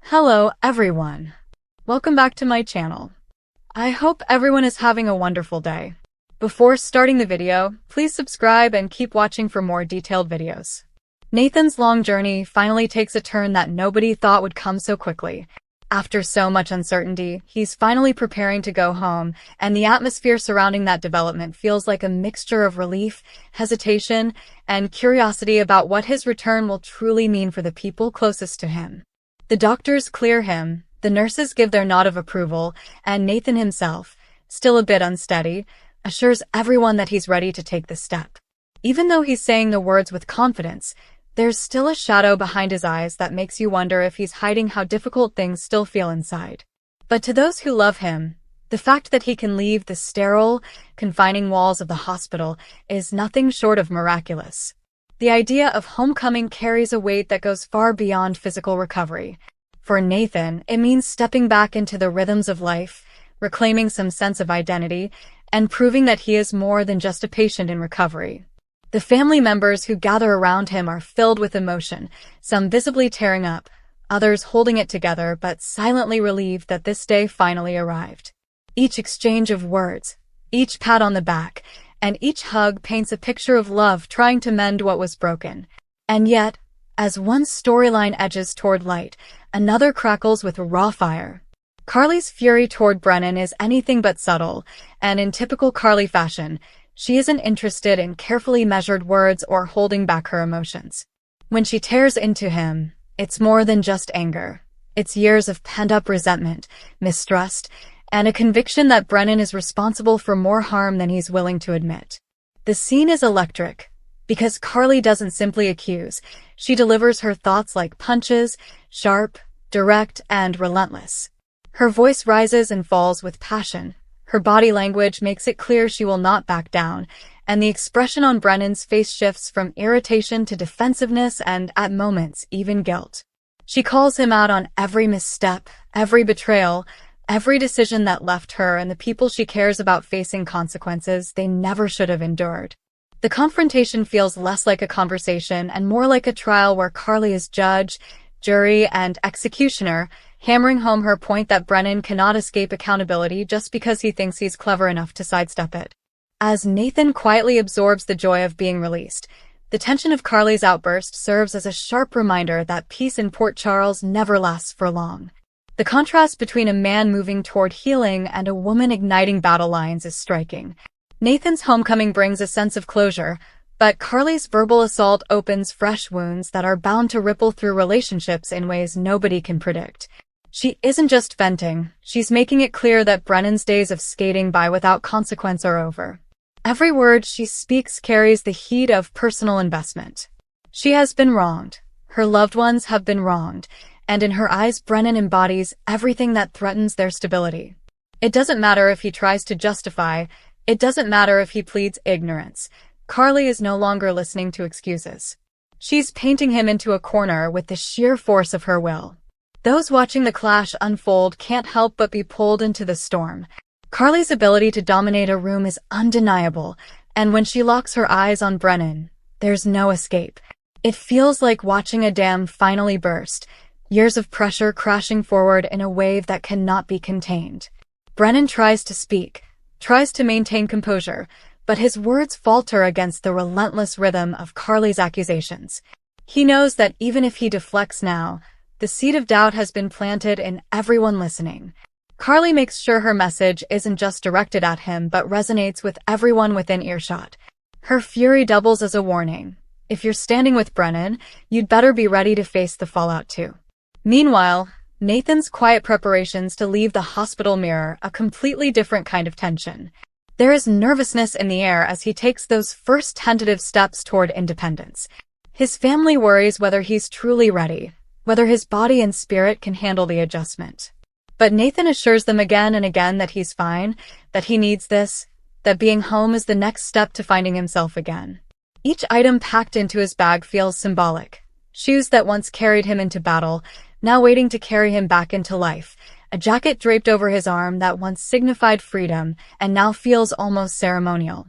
Hello everyone. Welcome back to my channel. I hope everyone is having a wonderful day. Before starting the video, please subscribe and keep watching for more detailed videos. Nathan's long journey finally takes a turn that nobody thought would come so quickly. After so much uncertainty, he's finally preparing to go home, and the atmosphere surrounding that development feels like a mixture of relief, hesitation, and curiosity about what his return will truly mean for the people closest to him. The doctors clear him, the nurses give their nod of approval, and Nathan himself, still a bit unsteady, assures everyone that he's ready to take the step. Even though he's saying the words with confidence, there's still a shadow behind his eyes that makes you wonder if he's hiding how difficult things still feel inside. But to those who love him, the fact that he can leave the sterile, confining walls of the hospital is nothing short of miraculous. The idea of homecoming carries a weight that goes far beyond physical recovery. For Nathan, it means stepping back into the rhythms of life, reclaiming some sense of identity, and proving that he is more than just a patient in recovery. The family members who gather around him are filled with emotion, some visibly tearing up, others holding it together but silently relieved that this day finally arrived. Each exchange of words, each pat on the back, and each hug paints a picture of love trying to mend what was broken. And yet, as one storyline edges toward light, another crackles with raw fire. Carly's fury toward Brennan is anything but subtle, and in typical Carly fashion, she isn't interested in carefully measured words or holding back her emotions. When she tears into him, it's more than just anger. It's years of pent-up resentment, mistrust, and a conviction that Brennan is responsible for more harm than he's willing to admit. The scene is electric, because Carly doesn't simply accuse, she delivers her thoughts like punches, sharp, direct, and relentless. Her voice rises and falls with passion. Her body language makes it clear she will not back down, and the expression on Brennan's face shifts from irritation to defensiveness and, at moments, even guilt. She calls him out on every misstep, every betrayal, every decision that left her and the people she cares about facing consequences they never should have endured. The confrontation feels less like a conversation and more like a trial where Carly is judge, jury, and executioner, hammering home her point that Brennan cannot escape accountability just because he thinks he's clever enough to sidestep it. As Nathan quietly absorbs the joy of being released, the tension of Carly's outburst serves as a sharp reminder that peace in Port Charles never lasts for long. The contrast between a man moving toward healing and a woman igniting battle lines is striking. Nathan's homecoming brings a sense of closure, but Carly's verbal assault opens fresh wounds that are bound to ripple through relationships in ways nobody can predict. She isn't just venting, she's making it clear that Brennan's days of skating by without consequence are over. Every word she speaks carries the heat of personal investment. She has been wronged. Her loved ones have been wronged, and in her eyes Brennan embodies everything that threatens their stability. It doesn't matter if he tries to justify, it doesn't matter if he pleads ignorance. Carly is no longer listening to excuses. She's painting him into a corner with the sheer force of her will. Those watching the clash unfold can't help but be pulled into the storm. Carly's ability to dominate a room is undeniable, and when she locks her eyes on Brennan, there's no escape. It feels like watching a dam finally burst, years of pressure crashing forward in a wave that cannot be contained. Brennan tries to speak, tries to maintain composure, but his words falter against the relentless rhythm of Carly's accusations. He knows that even if he deflects now, the seed of doubt has been planted in everyone listening. Carly makes sure her message isn't just directed at him but resonates with everyone within earshot. Her fury doubles as a warning. If you're standing with Brennan, you'd better be ready to face the fallout too. Meanwhile, Nathan's quiet preparations to leave the hospital mirror a completely different kind of tension. There is nervousness in the air as he takes those first tentative steps toward independence. His family worries whether he's truly ready, whether his body and spirit can handle the adjustment. But Nathan assures them again and again that he's fine, that he needs this, that being home is the next step to finding himself again. Each item packed into his bag feels symbolic. Shoes that once carried him into battle, now waiting to carry him back into life. A jacket draped over his arm that once signified freedom and now feels almost ceremonial.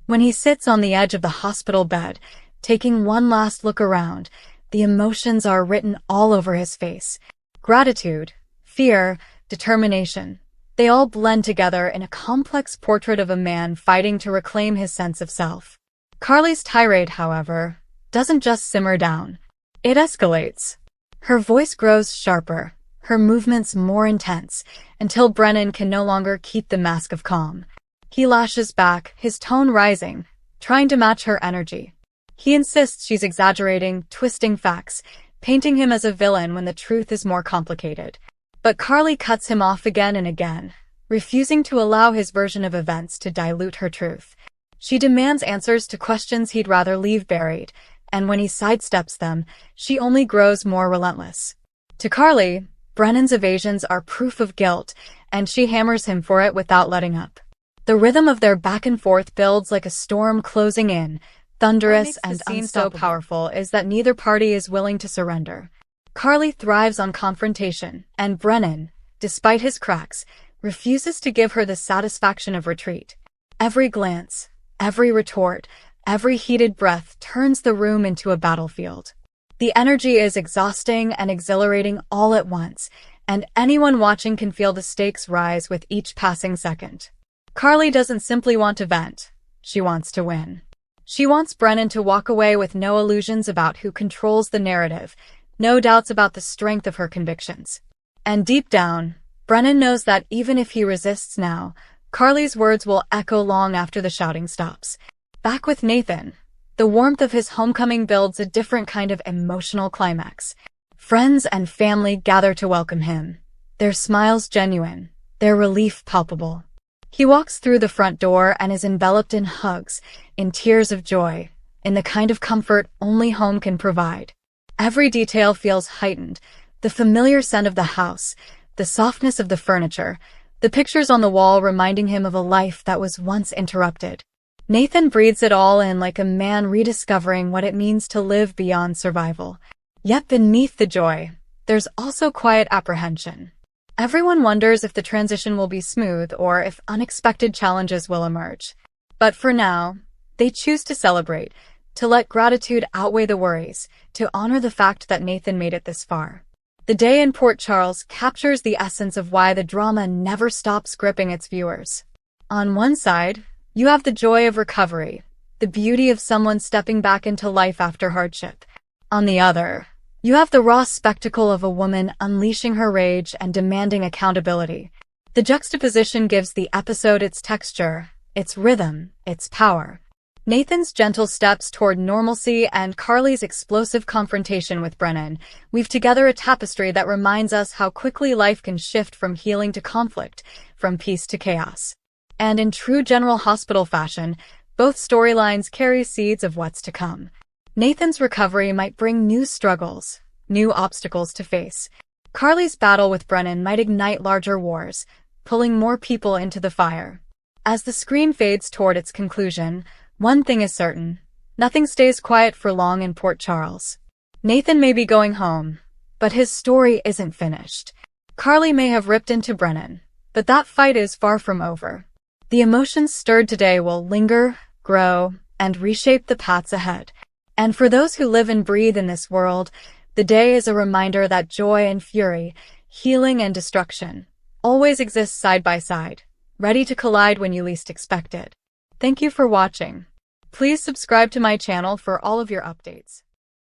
When he sits on the edge of the hospital bed, taking one last look around, the emotions are written all over his face. Gratitude, fear, determination. They all blend together in a complex portrait of a man fighting to reclaim his sense of self. Carly's tirade, however, doesn't just simmer down. It escalates. Her voice grows sharper, her movements more intense, until Brennan can no longer keep the mask of calm. He lashes back, his tone rising, trying to match her energy. He insists she's exaggerating, twisting facts, painting him as a villain when the truth is more complicated. But Carly cuts him off again and again, refusing to allow his version of events to dilute her truth. She demands answers to questions he'd rather leave buried, and when he sidesteps them, she only grows more relentless. To Carly, Brennan's evasions are proof of guilt, and she hammers him for it without letting up. The rhythm of their back and forth builds like a storm closing in, thunderous and unstoppable. What makes the scene so powerful is that neither party is willing to surrender. Carly thrives on confrontation, and Brennan, despite his cracks, refuses to give her the satisfaction of retreat. Every glance, every retort, every heated breath turns the room into a battlefield. The energy is exhausting and exhilarating all at once, and anyone watching can feel the stakes rise with each passing second. Carly doesn't simply want to vent, she wants to win. She wants Brennan to walk away with no illusions about who controls the narrative, no doubts about the strength of her convictions. And deep down, Brennan knows that even if he resists now, Carly's words will echo long after the shouting stops. Back with Nathan, the warmth of his homecoming builds a different kind of emotional climax. Friends and family gather to welcome him, their smiles genuine, their relief palpable. He walks through the front door and is enveloped in hugs, in tears of joy, in the kind of comfort only home can provide. Every detail feels heightened, the familiar scent of the house, the softness of the furniture, the pictures on the wall reminding him of a life that was once interrupted. Nathan breathes it all in like a man rediscovering what it means to live beyond survival. Yet beneath the joy, there's also quiet apprehension. Everyone wonders if the transition will be smooth or if unexpected challenges will emerge. But for now, they choose to celebrate, to let gratitude outweigh the worries, to honor the fact that Nathan made it this far. The day in Port Charles captures the essence of why the drama never stops gripping its viewers. On one side, you have the joy of recovery, the beauty of someone stepping back into life after hardship. On the other, you have the raw spectacle of a woman unleashing her rage and demanding accountability. The juxtaposition gives the episode its texture, its rhythm, its power. Nathan's gentle steps toward normalcy and Carly's explosive confrontation with Brennan weave together a tapestry that reminds us how quickly life can shift from healing to conflict, from peace to chaos. And in true General Hospital fashion, both storylines carry seeds of what's to come. Nathan's recovery might bring new struggles, new obstacles to face. Carly's battle with Brennan might ignite larger wars, pulling more people into the fire. As the screen fades toward its conclusion, one thing is certain: nothing stays quiet for long in Port Charles. Nathan may be going home, but his story isn't finished. Carly may have ripped into Brennan, but that fight is far from over. The emotions stirred today will linger, grow, and reshape the paths ahead. And for those who live and breathe in this world, the day is a reminder that joy and fury, healing and destruction, always exist side by side, ready to collide when you least expect it. Thank you for watching. Please subscribe to my channel for all of your updates.